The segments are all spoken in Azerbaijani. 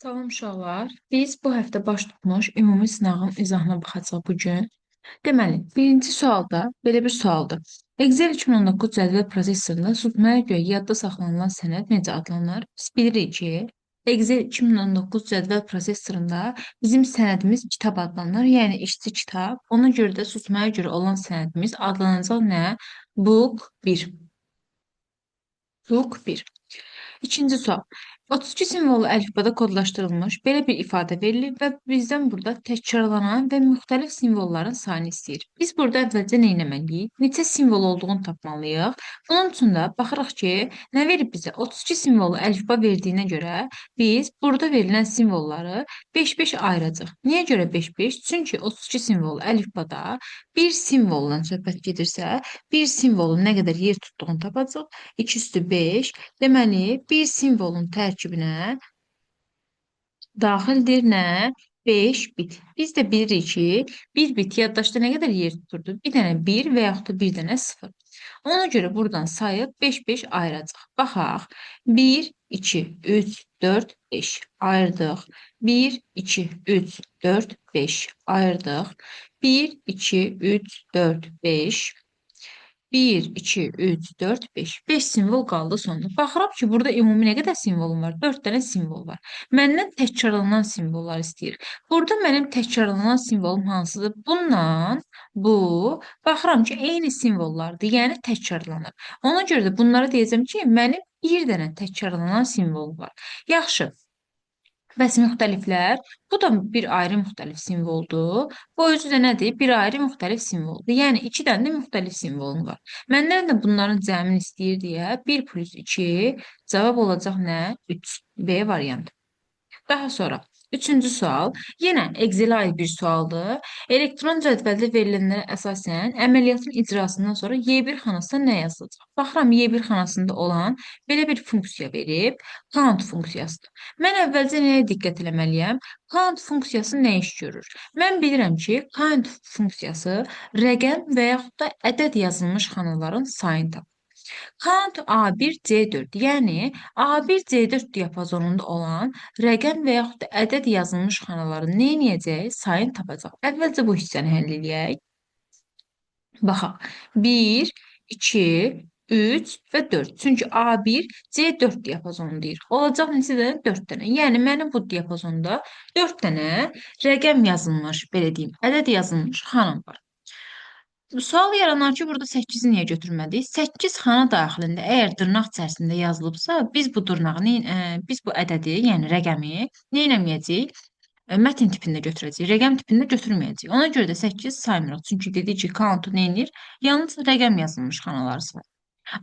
Salam uşaqlar. Biz bu həftə baş tutmuş ümumi sınağın izahına baxacağıq bu gün. Deməli, birinci sualda belə bir sualdır. Excel 2019 cədvəl prosessorunda tutmaya görə yadda saxlanılan sənəd necə adlanır? Biz bilirik ki, Excel 2019 cədvəl prosessorunda bizim sənədimiz kitab adlanır, yəni işçi kitab. Ona görə də tutmaya görə olan sənədimiz adlanacaq nə? Book 1. Book 1. İkinci sual. 32 simvolu əlifbada kodlaşdırılmış belə bir ifadə verilir və bizdən burada təkrarlanan və müxtəlif simvolların sayını istəyir. Biz burada əvvəlcə nə etməliyik? Neçə simvol olduğunu tapmalıyıq. Bunun üçün də baxırıq ki, nə verib bizə? 32 simvolu əlifba verdiyinə görə biz burada verilən simvolları 5-5 ayıracağıq. Niyə görə 5-5? Çünki 32 simvolu əlifbada bir simvoldan söhbət gedirsə, bir simvolun nə qədər yer tutduğunu tapacaq. 2 üstü 5. Deməli, bir simvolun tərkibinə daxildir nə? 5 bit. Biz də bilirik ki, bir bit yaddaşda nə qədər yer tuturdu? Bir dənə 1 və yaxud da bir dənə 0. Ona görə buradan sayı 5-5 ayıracaq. Baxaq. 1, 2, 3, 4, 5 ayırdıq. 1, 2, 3, 4, 5 ayırdıq. 1, 2, 3, 4, 5 1, 2, 3, 4, 5. 5 simvol qaldı sonda. Baxıram ki, burada ümumi nə qədər simvolum var? 4 dənə simvol var. Məndən təkrarlanan simvollar istəyir. Burada mənim təkrarlanan simvolum hansıdır? Bundan bu, baxıram ki, eyni simvollardır, yəni təkrarlanır. Ona görə də bunlara deyəcəm ki, mənim bir dənə təkrarlanan simvolum var. Yaxşı. Bəs müxtəliflər? Bu da bir ayrı müxtəlif simvoldur. Bu özü də nədir? Bir ayrı müxtəlif simvoldur. Yəni, iki dənə də müxtəlif simvolum var. Məndən də bunların cəmini istəyir deyə 1 plus 2 cavab olacaq nə? 3. B variantı. Daha sonra, üçüncü sual. Yenə Excel-ə aid bir sualdır. Elektron cədvəldə verilənlərə əsasən əməliyyatın icrasından sonra Y1 xanasına nə yazılacaq? Baxıram, Y1 xanasında olan belə bir funksiya verib, count funksiyasıdır. Mən əvvəlcə nəyə diqqət eləməliyəm? Count funksiyası nə iş görür? Mən bilirəm ki, count funksiyası rəqəm və yaxud da ədəd yazılmış xanaların sayını tapır. Count A1, C4, yəni A1, C4 diapazonunda olan rəqəm və yaxud da ədəd yazılmış xanaların nə edəcək? Sayını tapacaq. Əvvəlcə bu hissəni həll edək. Baxaq. 1, 2, 3 və 4. Çünki A1 C4 diapazonu deyir. Olacaq neçə dənə? 4 dənə. Yəni mənim bu diapazonda 4 dənə rəqəm yazılmış, belə deyim, ədəd yazılmış xanam var. Sual yaranar ki, burada 8-i niyə götürmədik? 8 xana daxilində əgər dırnaq içərisində yazılıbsa, biz bu dırnağı, biz bu ədədi, yəni rəqəmi nə etməyəcəyik? Mətin tipində götürəcəyik, rəqəm tipində götürməyəcəyik. Ona görə də 8 saymırıq. Çünki dedik ki, count nə edir? Yalnız rəqəm yazılmış xanaları sayır.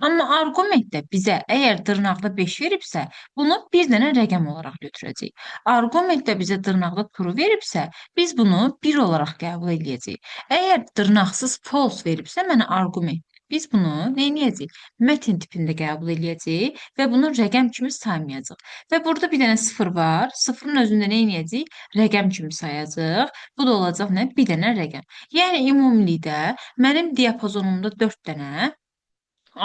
Amma arqumentdə bizə əgər dırnaqda 5 veribsə, bunu bir dənə rəqəm olaraq götürəcəyik. Arqumentdə bizə dırnaqda true veribsə, biz bunu 1 olaraq qəbul edəcəyik. Əgər dırnaqsız false veribsə, mənə arqument, biz bunu nə edəcəyik? Mətin tipində qəbul edəcəyik və bunu rəqəm kimi saymayacaq. Və burada bir dənə 0 var. 0-ın özündə nə edəcəyik? Rəqəm kimi sayacaq. Bu da olacaq nə? Bir dənə rəqəm. Yəni ümumilikdə mənim diapazonumda 4 dənə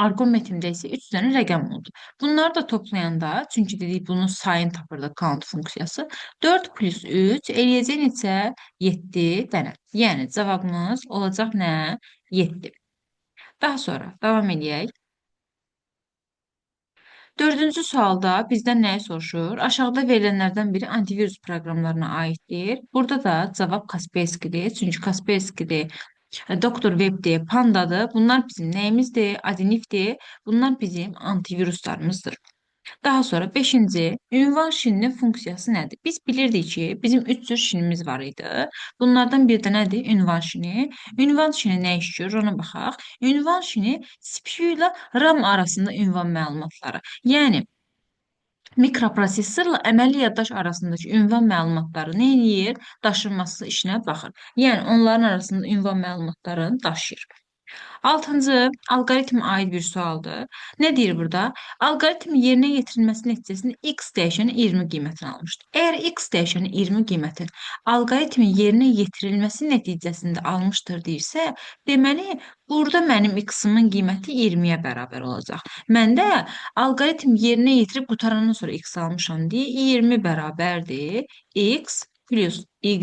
arqumentimdə isə 3 dənə rəqəm oldu. Bunları da toplayanda, çünki dedik bunun sayını tapırdı count funksiyası, 4 plus 3 eləyəcək neçə? 7 dənə. Yəni cavabımız olacaq nə? 7. Daha sonra davam edək. Dördüncü sualda bizdən nəyi soruşur? Aşağıda verilənlərdən biri antivirus proqramlarına aiddir. Burada da cavab Kaspersky-dir. Çünki Kaspersky-dir, Doktor Web'dir, Panda'dır. Bunlar bizim nəyimizdir? Adinifdir. Bunlar bizim antiviruslarımızdır. Daha sonra 5-ci, ünvan şininin funksiyası nədir? Biz bilirdik ki, bizim 3 cür şinimiz var idi. Bunlardan bir də nədir? Ünvan şini. Ünvan şini nə iş görür? Ona baxaq. Ünvan şini CPU ilə RAM arasında ünvan məlumatları. Yəni, mikroprosesorla əməli yaddaş arasındakı ünvan məlumatları nə edir? Daşınması işinə baxır. Yəni, onların arasında ünvan məlumatlarını daşıyır. Altıncı, alqoritmə aid bir sualdır. Nə deyir burada? Alqoritmin yerinə yetirilməsi nəticəsində x dəyişəni 20 qiymətini almışdır. Əgər x dəyişəni 20 qiymətini alqoritmin yerinə yetirilməsi nəticəsində almışdır deyirsə, deməli, burada mənim x-imin qiyməti 20-yə bərabər olacaq. Mən də alqoritm yerinə yetirib qutarandan sonra x almışam deyə 20 bərabərdir x plus y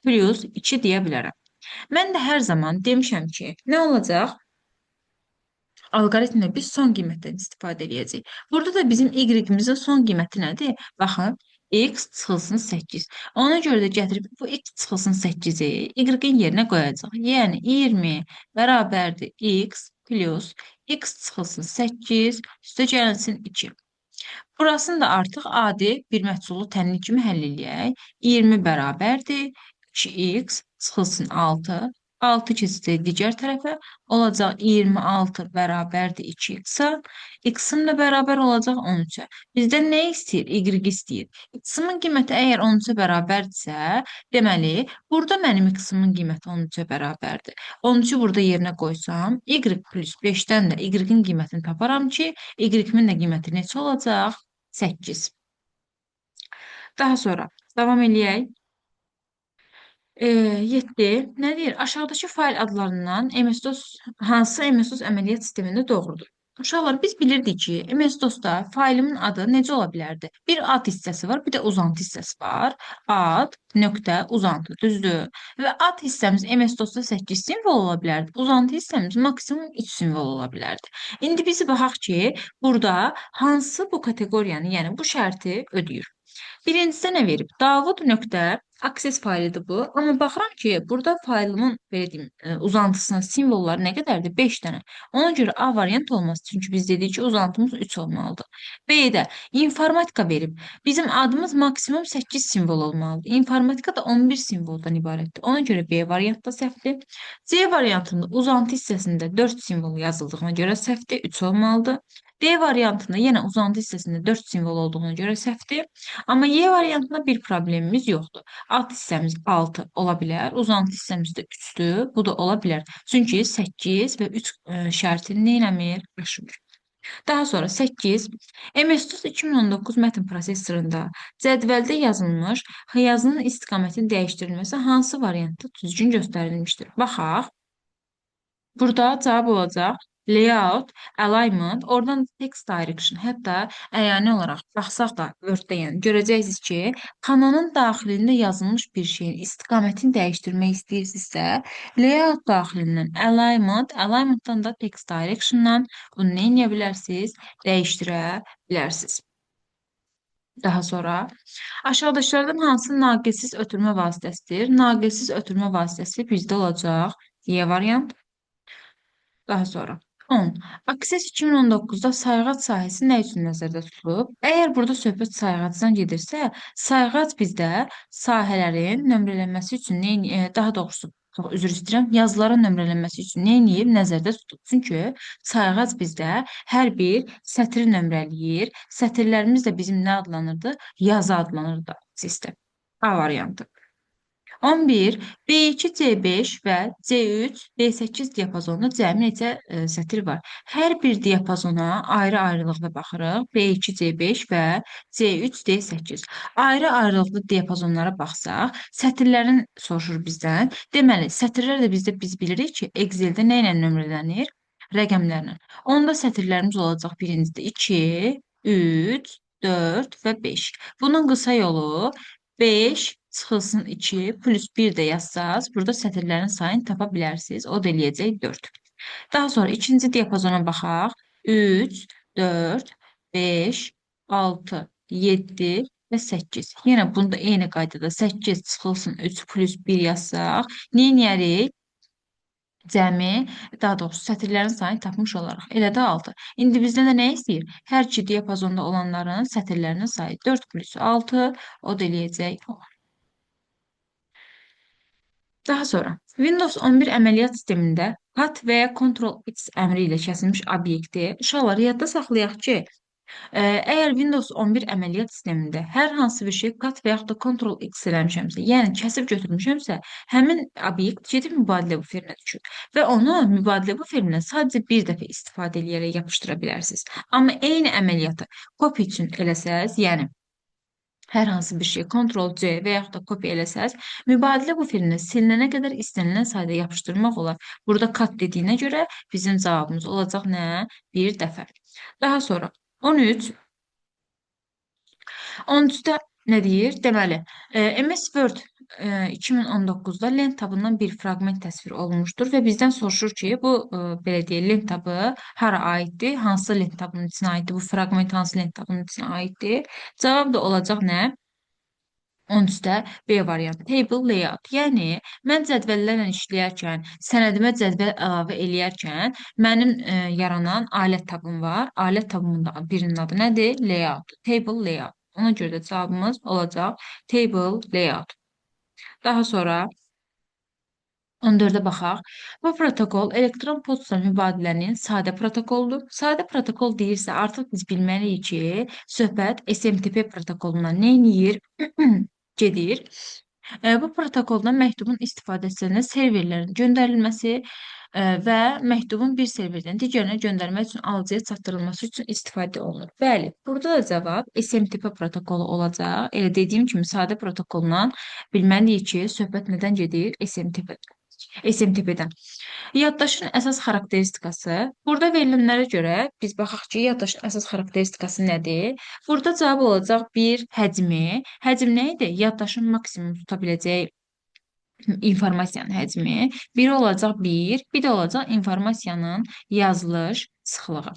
plus 2 deyə bilərəm. Mən də hər zaman demişəm ki, nə olacaq? Alqoritmdə biz son qiymətdən istifadə edəcəyik. Burada da bizim y-imizin son qiyməti nədir? Baxın, x çıxılsın 8. Ona görə də gətirib bu x çıxılsın 8-i y-in yerinə qoyacaq. Yəni 20 bərabərdir x plus x çıxılsın 8 üstə gəlsin 2. Burasını da artıq adi bir məhsulu tənlik kimi həll eləyək. 20 bərabərdir 2x çıxılsın 6. 6 keçəcək digər tərəfə. Olacaq 26 bərabərdir 2x-a. X-ın da bərabər olacaq 13-ə. Bizdən nə istəyir? Y istəyir. X-ın qiyməti əgər 13-ə bərabərdirsə, deməli, burada mənim X-ın qiyməti 13-ə bərabərdir. 13-ü burada yerinə qoysam, Y plus 5-dən də Y-in qiymətini taparam ki, Y-in də qiyməti neçə olacaq? 8. Daha sonra davam eləyək. 7. Nə deyir? Aşağıdakı fayl adlarından MS-DOS hansı MS-DOS əməliyyat sistemində doğrudur? Uşaqlar, biz bilirdik ki, MS-DOS-da faylimin adı necə ola bilərdi? Bir ad hissəsi var, bir də uzantı hissəsi var. Ad, nöqtə, uzantı, düzdür? Və ad hissəmiz MS-DOS-da 8 simvol ola bilərdi. Uzantı hissəmiz maksimum 3 simvol ola bilərdi. İndi biz baxaq ki, burada hansı bu kateqoriyanı, yəni bu şərti ödəyir? Birincisi nə verib? Davud nöqtə akses faylıdır bu. Amma baxıram ki, burada faylımın belə deyim, uzantısının simvolları nə qədərdir? 5 dənə. Ona görə A variant olmaz. Çünki biz dedik ki, uzantımız 3 olmalıdır. B-də informatika verib. Bizim adımız maksimum 8 simvol olmalıdır. İnformatika da 11 simvoldan ibarətdir. Ona görə B variantı da səhvdir. C variantında uzantı hissəsində 4 simvol yazıldığına görə səhvdir, 3 olmalıdır. D variantında yenə uzantı hissəsində 4 simvol olduğuna görə səhvdir. Amma Y variantında bir problemimiz yoxdur. Alt hissəmiz 6 ola bilər, uzantı hissəmiz də 3-dür. Bu da ola bilər. Çünki 8 və 3 şərtini neynəmir? Aşmır. Daha sonra 8. MS-DOS 2019 mətn prosesorunda cədvəldə yazılmış yazının istiqamətinin dəyişdirilməsi hansı variantda düzgün göstərilmişdir? Baxaq. Burada cavab olacaq layout, alignment, oradan text direction. Hətta əyani olaraq baxsaq da Word-də yəni görəcəksiniz ki, xananın daxilində yazılmış bir şeyin istiqamətini dəyişdirmək istəyirsinizsə, layout daxilindən alignment, alignmentdan da text direction-dan bunu nə edə bilərsiniz? Dəyişdirə bilərsiniz. Daha sonra aşağıdakılardan hansı naqilsiz ötürmə vasitəsidir? Naqilsiz ötürmə vasitəsi bizdə olacaq Y variant. Daha sonra 10. Akses 2019-da sayğac sahəsi nə üçün nəzərdə tutulub? Əgər burada söhbət sayğacdan gedirsə, sayğac bizdə sahələrin nömrələnməsi üçün daha doğrusu çox üzr istəyirəm, yazıların nömrələnməsi üçün nə edib nəzərdə tutulub? Çünki sayğac bizdə hər bir sətri nömrələyir. Sətirlərimiz də bizim nə adlanırdı? Yazı adlanırdı sistem. A variantı. 11, B2, C5 və C3, D8 diapazonunda cəmi neçə sətir var? Hər bir diapazona ayrı-ayrılıqda baxırıq. B2, C5 və C3, D8. Ayrı-ayrılıqlı diapazonlara baxsaq, sətirlərin soruşur bizdən. Deməli, sətirlər də bizdə biz bilirik ki, Excel-də nə ilə nömrələnir? Rəqəmlərlə. Onda sətirlərimiz olacaq birincidə 2, 3, 4 və 5. Bunun qısa yolu 5 çıxılsın 2 plus 1 də yazsaz, burada sətirlərin sayını tapa bilərsiniz. O da eləyəcək 4. Daha sonra ikinci diapazona baxaq. 3, 4, 5, 6, 7 və 8. Yenə bunda eyni qaydada 8 çıxılsın 3 plus 1 yazsaq, nə edərik? Cəmi, daha doğrusu sətirlərin sayını tapmış olaraq. Elə də 6. İndi bizdən də nə istəyir? Hər iki diapazonda olanların sətirlərinin sayı 4 plus 6, o da eləyəcək 10. Daha sonra Windows 11 əməliyyat sistemində Pat və ya Ctrl-X əmri ilə kəsilmiş obyekti uşaqlar yadda saxlayaq ki, Əgər Windows 11 əməliyyat sistemində hər hansı bir şey kat və yaxud da Ctrl X eləmişəmsə, yəni kəsib götürmüşəmsə, həmin obyekt gedib mübadilə buferinə düşür və onu mübadilə buferindən sadəcə bir dəfə istifadə edərək yapışdıra bilərsiniz. Amma eyni əməliyyatı kopya üçün eləsəz, yəni hər hansı bir şey Ctrl+C və yaxud da kopya eləsəz, mübadilə buferindən silinənə qədər istənilən sayda yapışdırmaq olar. Burada kat dediyinə görə bizim cavabımız olacaq nə? Bir dəfə. Daha sonra 13. 13-də nə deyir? Deməli, MS Word 2019-da lent tabından bir fraqment təsvir olunmuşdur və bizdən soruşur ki, bu belə deyək, lent tabı hara aiddir? Hansı lent tabının içinə aiddir? Bu fraqment hansı lent tabının içinə aiddir? Cavab da olacaq nə? 13-də B variantı. Table layout. Yəni, mən cədvəllərlə işləyərkən, sənədimə cədvəl əlavə eləyərkən, mənim yaranan alət tabım var. Alət tabımın da birinin adı nədir? Layout. Table layout. Ona görə də cavabımız olacaq table layout. Daha sonra 14-də baxaq. Bu protokol elektron poçta mübadilənin sadə protokoludur. Sadə protokol deyirsə, artıq biz bilməliyik ki, söhbət SMTP protokolundan neyniyir? Gedir. Bu protokoldan məktubun istifadəçilərinə serverlərin göndərilməsi və məktubun bir serverdən digərinə göndərmək üçün alıcıya çatdırılması üçün istifadə olunur. Bəli, burada da cavab SMTP protokolu olacaq. Elə dediyim kimi sadə protokoldan bilməliyik ki, söhbət nədən gedir? SMTP-dən. Yaddaşın əsas xarakteristikası. Burada verilənlərə görə biz baxaq ki, yaddaşın əsas xarakteristikası nədir? Burada cavab olacaq bir həcmi. Həcm nə idi? Yaddaşın maksimum tuta biləcəyi informasiyanın həcmi. Biri olacaq bir də olacaq informasiyanın yazılış sıxlığı.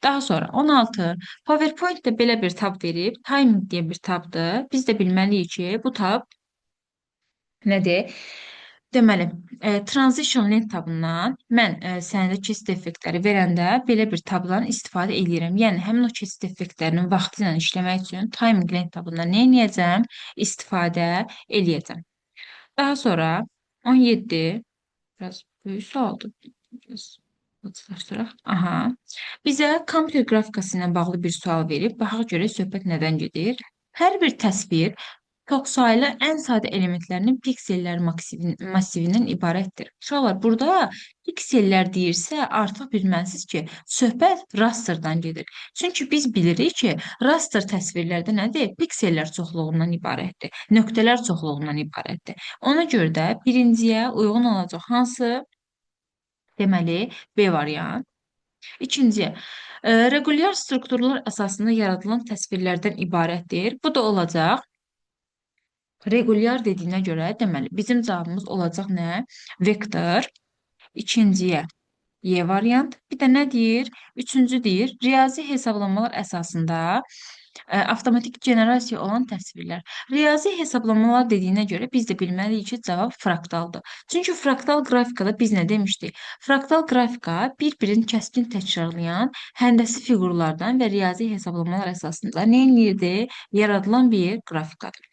Daha sonra 16. PowerPoint-də belə bir tab verib, timing deyə bir tabdır. Biz də bilməliyik ki, bu tab nədir? Deməli, transition lent tabından mən sənədə kesit effektləri verəndə belə bir tabdan istifadə edirəm. Yəni, həmin o kesit effektlərinin vaxtı ilə işləmək üçün timing lent tabından nə edəcəm? İstifadə eləyəcəm. Daha sonra 17, biraz böyük sualdır. Biraz açıqlaşdıraq. Aha. Bizə kompüter qrafikası ilə bağlı bir sual verib, baxaq görək söhbət nədən gedir. Hər bir təsvir çoxsaylı ən sadə elementlərinin piksellər massivindən ibarətdir. Uşaqlar, burada piksellər deyirsə, artıq bilməlisiniz ki, söhbət rasterdan gedir. Çünki biz bilirik ki, raster təsvirlərdə nədir? Piksellər çoxluğundan ibarətdir, nöqtələr çoxluğundan ibarətdir. Ona görə də birinciyə uyğun olacaq hansı? Deməli, B variant. İkinciyə, regulyar strukturlar əsasında yaradılan təsvirlərdən ibarətdir. Bu da olacaq. Regulyar dediyinə görə, deməli, bizim cavabımız olacaq nə? Vektor. İkinciyə Y variant. Bir də nə deyir? Üçüncü deyir, riyazi hesablamalar əsasında avtomatik generasiya olan təsvirlər. Riyazi hesablamalar dediyinə görə biz də bilməliyik ki, cavab fraktaldır. Çünki fraktal qrafikada biz nə demişdik? Fraktal qrafika bir-birini kəskin təkrarlayan həndəsi fiqurlardan və riyazi hesablamalar əsasında nə edirdi? Yaradılan bir qrafikadır.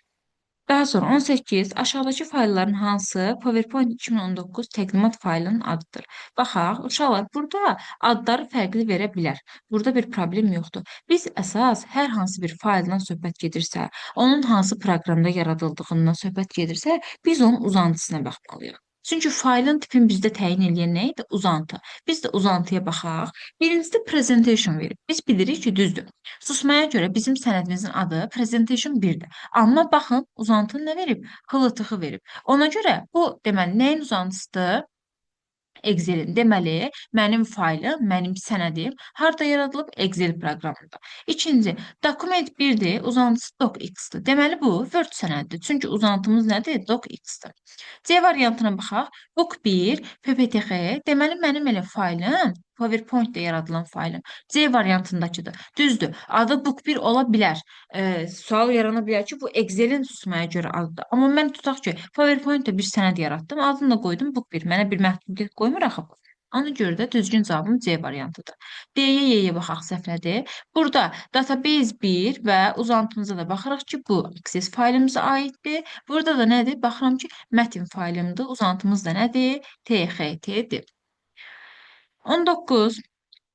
Daha sonra 18. Aşağıdakı faylların hansı PowerPoint 2019 təqdimat faylının adıdır? Baxaq, uşaqlar, burada adları fərqli verə bilər. Burada bir problem yoxdur. Biz əsas hər hansı bir fayldan söhbət gedirsə, onun hansı proqramda yaradıldığından söhbət gedirsə, biz onun uzantısına baxmalıyıq. Çünki faylın tipini bizdə təyin edən nə idi? Uzantı. Biz də uzantıya baxaq. Birincisi presentation verib. Biz bilirik ki, düzdür. Susmaya görə bizim sənədimizin adı presentation 1-dir. Amma baxın, uzantını nə verib? Xılıtığı verib. Ona görə bu, deməli, nəyin uzantısıdır? Excel-in. Deməli, mənim faylım, mənim sənədim harda yaradılıb? Excel proqramında. İkinci, dokument 1-dir, uzantısı docx-dir. Deməli, bu Word sənədidir. Çünki uzantımız nədir? Docx-dir. C variantına baxaq. Book 1, PPTX. Deməli, mənim elə faylım PowerPoint-də yaradılan faylım C variantındakıdır. Düzdür. Adı Book 1 ola bilər. Sual yarana bilər ki, bu Excel-in susmaya görə adıdır. Amma mən tutaq ki, PowerPoint-də bir sənəd yaratdım. Adını da qoydum Book 1. Mənə bir məhdudiyyət qoymur axı bu. Ona görə də düzgün cavabım C variantıdır. D-yə, Y-yə baxaq səhv nədir? Burada database 1 və uzantımıza da baxırıq ki, bu Access faylımıza aiddir. Burada da nədir? Baxıram ki, mətin faylımdır. Uzantımız da nədir? TXT-dir. 19.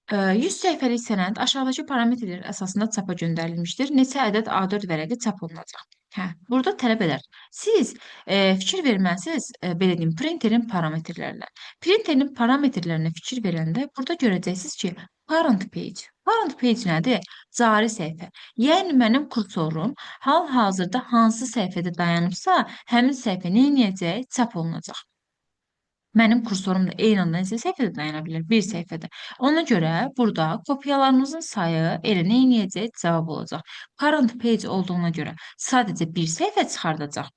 100 səhifəlik sənəd aşağıdakı parametrlər əsasında çapa göndərilmişdir. Neçə ədəd A4 vərəqi çap olunacaq? Hə, burada tələb edər. Siz fikir verməlisiniz, belə deyim, printerin parametrlərinə. Printerin parametrlərinə fikir verəndə burada görəcəksiniz ki, parent page. Parent page nədir? Cari səhifə. Yəni mənim kursorum hal-hazırda hansı səhifədə dayanıbsa, həmin səhifə nə edəcək? Çap olunacaq. Mənim kursorum da eyni anda neçə səhifədə dayana bilər? Bir səhifədə. Ona görə burada kopyalarımızın sayı elə nə edəcək? Cavab olacaq. Parent page olduğuna görə sadəcə bir səhifə çıxardacaq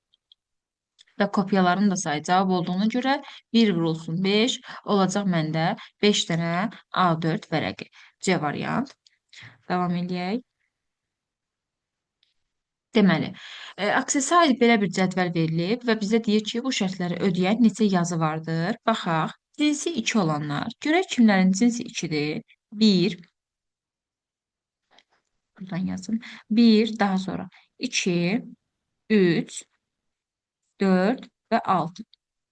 və kopyaların da sayı cavab olduğuna görə 1 vurulsun 5 olacaq məndə 5 dənə A4 vərəqi. C variant. Davam eləyək. Deməli, aksesə aid belə bir cədvəl verilib və bizə deyir ki, bu şərtləri ödəyən neçə yazı vardır? Baxaq, cinsi 2 olanlar. Görək kimlərin cinsi 2-dir? 1, buradan yazın. 1, daha sonra 2, 3, 4 və 6.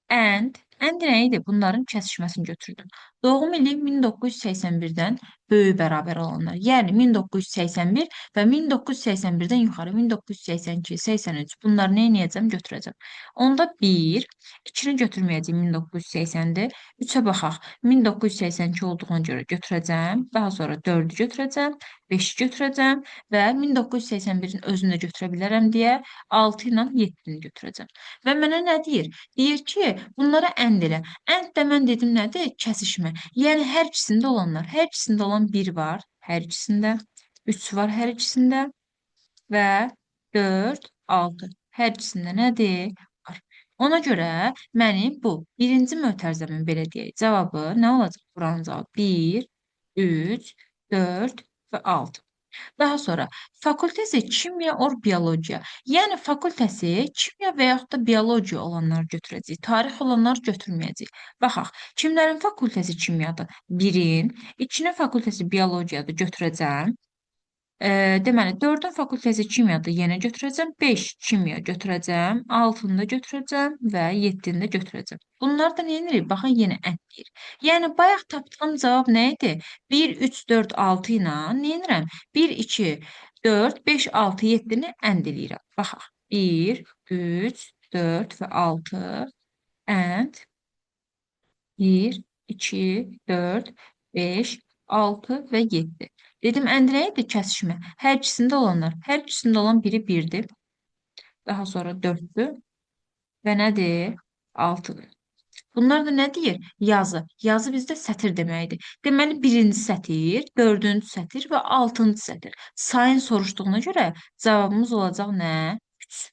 And nə idi? Bunların kəsişməsini götürdüm. Doğum ili 1981-dən böyük bərabər olanlar. Yəni 1981 və 1981-dən yuxarı 1982, 83 bunları nə edəcəm? Götürəcəm. Onda 1, 2-ni götürməyəcəm 1980-dir. 3-ə baxaq. 1982 olduğuna görə götürəcəm. Daha sonra 4-ü götürəcəm. 5-i götürəcəm və 1981-in özünü də götürə bilərəm deyə 6 ilə 7-ni götürəcəm. Və mənə nə deyir? Deyir ki, bunlara ənd elə. Ənd də mən dedim nədir? Kəsişmə. Yəni hər ikisində olanlar. Hər ikisində olan 1 var. Hər ikisində. 3 var hər ikisində. Və 4, 6. Hər ikisində nədir? Var. Ona görə mənim bu birinci mötərizəmin belə deyək cavabı nə olacaq? Buranın cavabı 1, 3, 4 və 6. Daha sonra fakültəsi kimya or biologiya. Yəni fakültəsi kimya və yaxud da biologiya olanları götürəcəyik. Tarix olanları götürməyəcəyik. Baxaq, kimlərin fakültəsi kimyadır? 1-in, 2-nin fakültəsi biologiyadır götürəcəm. Deməli, 4-ün fakültəsi kimyadır, yenə götürəcəm. 5 kimya götürəcəm, 6-nı da götürəcəm və 7-ni də götürəcəm. Bunlar da nə edirik? Baxın, yenə ət deyir. Yəni, bayaq tapdığım cavab nə idi? 1, 3, 4, 6 ilə nə edirəm? 1, 2, 4, 5, 6, 7-ni ənd eləyirəm. Baxaq, 1, 3, 4 və 6 ənd 1, 2, 4, 5, 6 və 7. Dedim, ənd nə idi? Kəsişmə. Hər ikisində olanlar. Hər ikisində olan biri 1-dir. Daha sonra 4-dür. Və nədir? 6-dır. Bunlar da nə deyir? Yazı. Yazı bizdə sətir deməkdir. Deməli, birinci sətir, dördüncü sətir və altıncı sətir. Sayın soruşduğuna görə cavabımız olacaq nə? 3.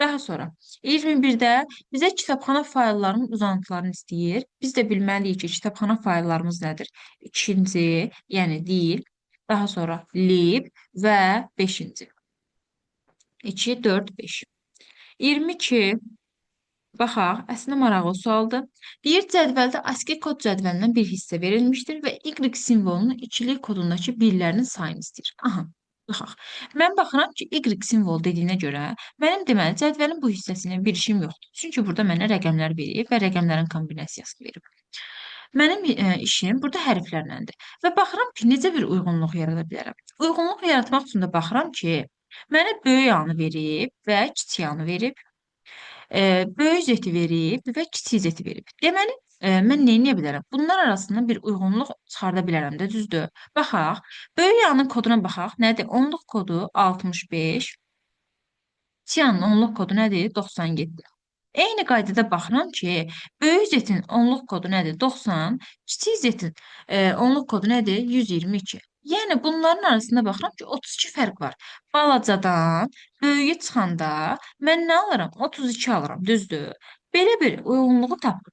Daha sonra 21-də bizə kitabxana fayllarının uzantılarını istəyir. Biz də bilməliyik ki, kitabxana fayllarımız nədir? İkinci, yəni dil, daha sonra lib və 5-ci. 2, 4, 5. 22 baxaq, əslində maraqlı sualdır. Deyir, cədvəldə ASCII kod cədvəlindən bir hissə verilmişdir və Y simvolunun ikilik kodundakı birlərinin sayını istəyir. Aha, baxaq. Mən baxıram ki, Y simvol dediyinə görə, mənim deməli cədvəlin bu hissəsilə bir işim yoxdur. Çünki burada mənə rəqəmlər verib və rəqəmlərin kombinasiyasını verib. Mənim işim burada hərflərləndir. Və baxıram ki, necə bir uyğunluq yarada bilərəm. Uyğunluq yaratmaq üçün də baxıram ki, mənə böyük yanı verib və kiçik yanı verib. Böyük zeti verib və kiçik zeti verib. Deməli, mən nə edə bilərəm? Bunlar arasında bir uyğunluq çıxarda bilərəm də, düzdür? Baxaq, böyük yanın koduna baxaq. Nədir? Onluq kodu 65, kiçiyanın onluq kodu nədir? 97. Eyni qaydada baxıram ki, böyük zetin onluq kodu nədir? 90, kiçik zetin onluq kodu nədir? 122. Yəni bunların arasında baxıram ki, 32 fərq var. Balacadan böyüyə çıxanda mən nə alıram? 32 alıram, düzdür? Belə bir uyğunluğu tapdım.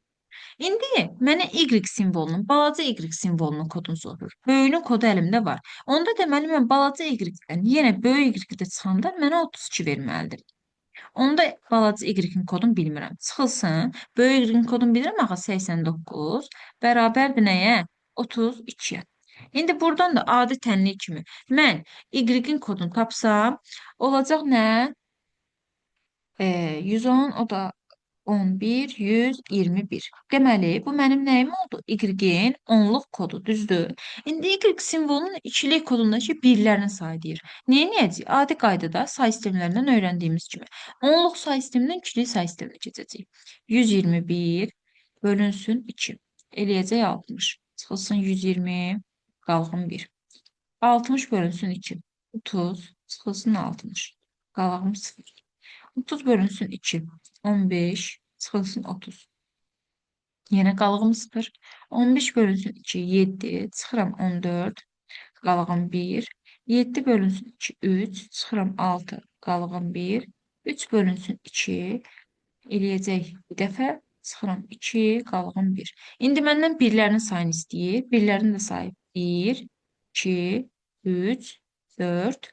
İndi mənə Y simvolunun, balaca Y simvolunun kodunu sorur. Böyüyünün kodu əlimdə var. Onda deməli mən balaca Y-dən yenə böyük Y-də çıxanda mənə 32 verməlidir. Onda balaca Y-in kodunu bilmirəm. Çıxılsın. Böyük Y-in kodunu bilirəm axı 89 bərabərdir nəyə? 32-yə. İndi buradan da adi tənlik kimi mən Y-in kodunu tapsam, olacaq nə? 110, o da 11, 121. Deməli, bu mənim nəyim oldu? Y-in onluq kodu, düzdür? İndi Y simvolunun ikilik kodundakı birlərin sayı deyir. Niyə niyəcək? Adi qaydada say sistemlərindən öyrəndiyimiz kimi. Onluq say sistemindən ikilik say sisteminə keçəcək. 121 bölünsün 2. Eləyəcək 60. Çıxılsın 120, qalğın 1. 60 bölünsün 2. 30, çıxılsın 60. Qalağım 0. 30 bölünsün 2. 15, çıxılsın 30. Yenə qalığım 0. 15 bölünsün 2, 7, çıxıram 14. Qalığım 1. 7 bölünsün 2, 3, çıxıram 6. Qalığım 1. 3 bölünsün 2, eləyəcək bir dəfə. Çıxıram 2, qalığım 1. İndi məndən birlərinin sayını istəyir. Birlərin də sayı 1, 2, 3, 4,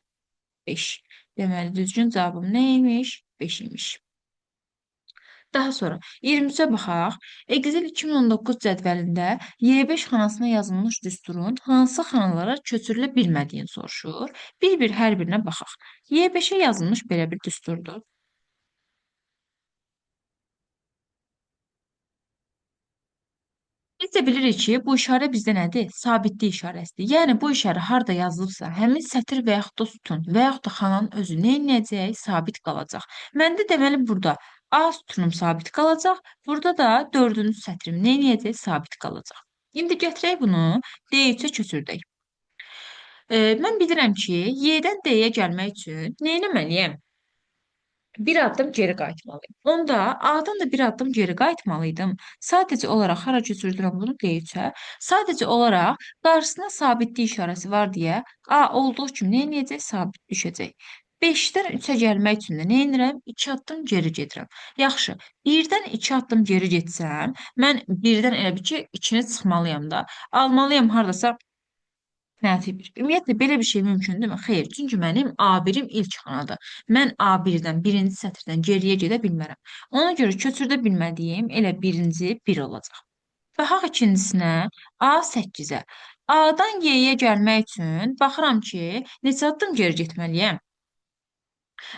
5. Deməli, düzgün cavabım nə imiş? 5 imiş. Daha sonra 23-ə baxaq. Excel 2019 cədvəlində Y5 xanasına yazılmış düsturun hansı xanalara köçürülə bilmədiyini soruşur. Bir-bir hər birinə baxaq. Y5-ə yazılmış belə bir düsturdur. Biz də bilirik ki, bu işarə bizdə nədir? Sabitlik işarəsidir. Yəni, bu işarə harada yazılıbsa, həmin sətir və yaxud da sütun və yaxud da xananın özü nə edəcək? Sabit qalacaq. Məndə deməli burada A sütunum sabit qalacaq, burada da dördüncü sətrim nə edəcək? Sabit qalacaq. İndi gətirək bunu D3-ə köçürdək. Mən bilirəm ki, Y-dən D-yə gəlmək üçün nə etməliyəm? Bir addım geri qayıtmalıyım. Onda A'dan da bir addım geri qayıtmalıydım. Sadəcə olaraq hara köçürdürəm bunu D3-ə. Sadəcə olaraq qarşısına sabitlik işarəsi var deyə A olduğu kimi nə edəcək? Sabit düşəcək. 5-dən 3-ə gəlmək üçün də nə edirəm? 2 addım geri gedirəm. Yaxşı, 1-dən 2 addım geri getsəm, mən 1-dən elə bil ki, 2-ni çıxmalıyam da. Almalıyam hardasa mənfi 1. Ümumiyyətlə, belə bir şey mümkündürmü? Xeyr, çünki mənim A1-im ilk xanadır. Mən A1-dən, birinci sətirdən geriyə gedə bilmərəm. Ona görə köçürdə bilmədiyim elə birinci 1 olacaq. Baxaq ikincisinə, A8-ə. A-dan Y-yə gəlmək üçün baxıram ki, neçə addım geri getməliyəm?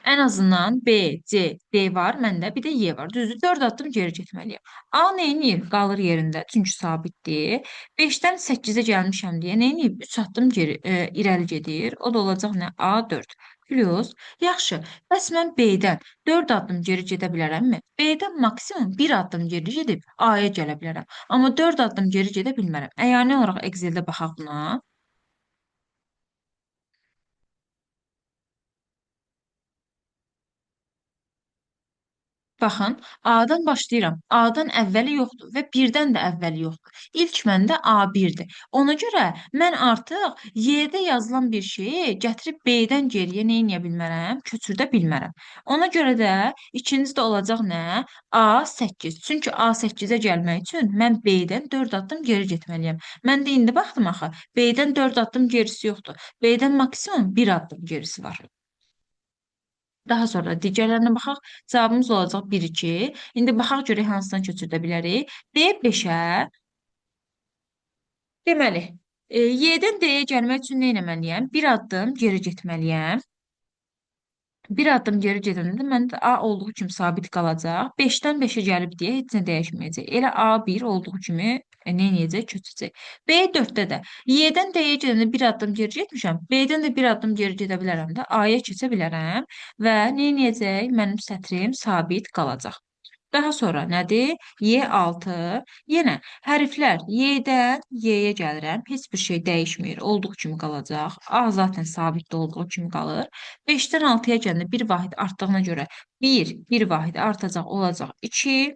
Ən azından B, C, D var, məndə bir də Y var. Düzdür, 4 addım geri getməliyəm. A neyniyir? Qalır yerində, çünki sabitdir. 5-dən 8-ə gəlmişəm deyə neyniyib? 3 addım geri, irəli gedir. O da olacaq nə? A4. Plus, yaxşı, bəs mən B-dən 4 addım geri gedə bilərəmmi? B-dən maksimum 1 addım geri gedib A-ya gələ bilərəm. Amma 4 addım geri gedə bilmərəm. Əyani olaraq Excel-də baxaq buna. Baxın, A-dan başlayıram. A-dan əvvəli yoxdur və 1-dən də əvvəli yoxdur. İlk məndə A1-dir. Ona görə mən artıq Y-də yazılan bir şeyi gətirib B-dən geriyə nə edə bilmərəm? Köçürdə bilmərəm. Ona görə də ikinci də olacaq nə? A8. Çünki A8-ə gəlmək üçün mən B-dən 4 addım geri getməliyəm. Mən də indi baxdım axı, B-dən 4 addım gerisi yoxdur. B-dən maksimum 1 addım gerisi var. Daha sonra digərlərinə baxaq. Cavabımız olacaq 1, 2. İndi baxaq görək hansından köçürdə bilərik. D5-ə deməli, Y-dən D-yə gəlmək üçün nə etməliyəm? Bir addım geri getməliyəm. Bir addım geri gedəndə məndə A olduğu kimi sabit qalacaq. 5-dən 5-ə gəlib deyə heç nə dəyişməyəcək. Elə A1 olduğu kimi nə edəcək? Köçəcək. B4-də də Y-dən D-yə gedəndə bir addım geri getmişəm. B-dən də bir addım geri gedə bilərəm də. A-ya keçə bilərəm və nə edəcək? Mənim sətrim sabit qalacaq. Daha sonra nədir? Y6. Yenə hərflər Y-dən Y-yə gəlirəm. Heç bir şey dəyişmir. Olduğu kimi qalacaq. A zaten sabitdə olduğu kimi qalır. 5-dən 6-ya gələndə bir vahid artdığına görə 1 vahid artacaq, olacaq 2.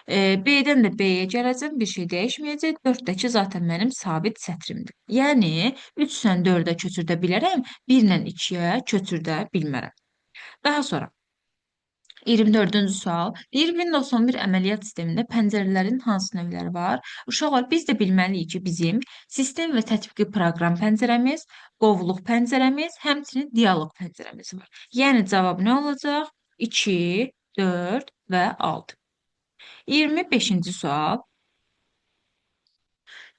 B-dən də B-yə gələcəm. Bir şey dəyişməyəcək. 4-dəki zaten mənim sabit sətrimdir. Yəni 3-dən 4-ə köçürdə bilərəm. 1-lə 2-yə köçürdə bilmərəm. Daha sonra 24-cü sual. Deyir, Windows 11 əməliyyat sistemində pəncərələrin hansı növləri var? Uşaqlar, biz də bilməliyik ki, bizim sistem və tətbiqi proqram pəncərəmiz, qovluq pəncərəmiz, həmçinin dialoq pəncərəmiz var. Yəni, cavab nə olacaq? 2, 4 və 6. 25-ci sual.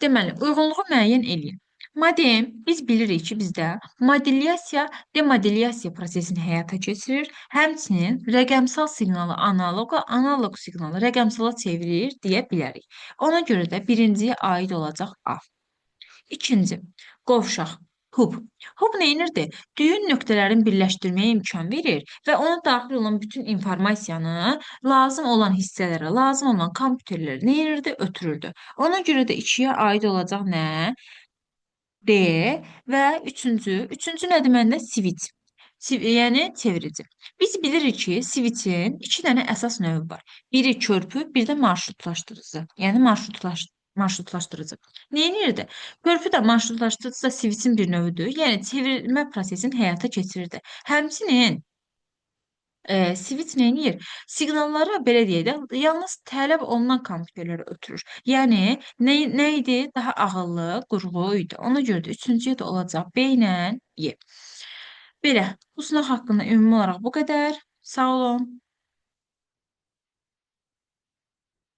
Deməli, uyğunluğu müəyyən eləyin. Modem biz bilirik ki, bizdə modulyasiya, demodulyasiya prosesini həyata keçirir. Həmçinin rəqəmsal siqnalı analoqa, analoq siqnalı rəqəmsala çevirir deyə bilərik. Ona görə də birinciyə aid olacaq A. İkinci, qovşaq. Hub. Hub neyinirdi? Düyün nöqtələrin birləşdirməyə imkan verir və ona daxil olan bütün informasiyanı lazım olan hissələrə, lazım olan kompüterlərə neyinirdi? Ötürürdü. Ona görə də ikiyə aid olacaq nə? D və üçüncü nə deməndə? Switch. Yəni çevirici. Biz bilirik ki, switchin iki dənə əsas növü var. Biri körpü, bir də marşrutlaşdırıcı. Yəni marşrutlaşdırıcı. Neyinirdi? Körpü də marşrutlaşdırıcı da switchin bir növüdür. Yəni çevirmə prosesini həyata keçirirdi. Həmçinin switch neyinir? Siqnalları belə deyək də, yalnız tələb olunan kompüterlərə ötürür. Yəni nə idi? Daha ağıllı, qurğu idi. Ona görə də üçüncüyə də olacaq B ilə Y. Belə, bu sınaq haqqında ümumi olaraq bu qədər. Sağ olun.